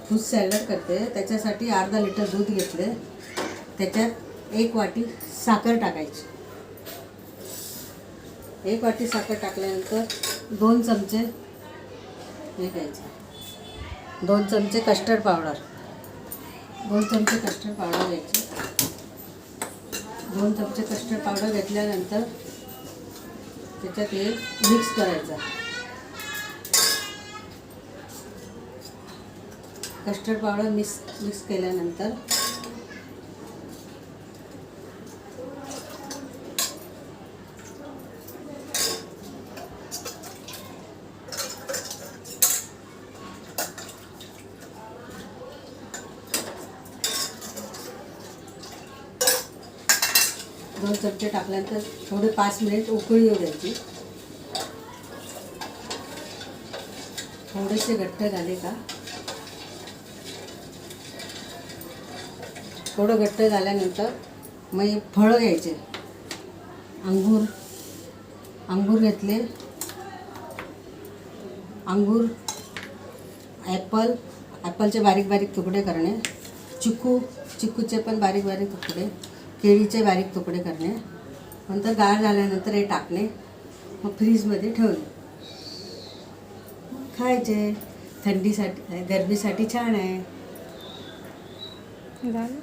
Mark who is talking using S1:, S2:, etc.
S1: Fruit salad करते. त्याच्यासाठी अर्धा लिटर दूध घेतले, त्याच्यात 1 वाटी साखर टाकायची. 1 वाटी साखर टाकल्यानंतर 2 चमचे हे घ्यायचे, 2 चमचे कस्टर्ड पावडर, 2 चमचे कस्टर्ड पावडर घ्यायची. 2 चमचे कस्टर्ड पावडर घेतल्यानंतर त्याच्यात हे मिक्स करायचं. कस्टर्ड पावडर मिक्स केल्यानंतर दोन चमचे टाकल्यानंतर थोडे 5 मिनिट उकळी येऊ द्यायची. थोडेसे घट्ट झाले का, थोडं घट्ट झाल्यानंतर मग हे फळं घ्यायचे. अंगूर घेतले, ॲपलचे बारीक बारीक तुकडे करणे, चिकूचे पण बारीक बारीक तुकडे, केळीचे बारीक तुकडे करणे. नंतर गार झाल्यानंतर हे टाकणे, मग फ्रीजमध्ये ठेवणे, खायचे. थंडीसाठी गरमीसाठी छान आहे.
S2: झालं.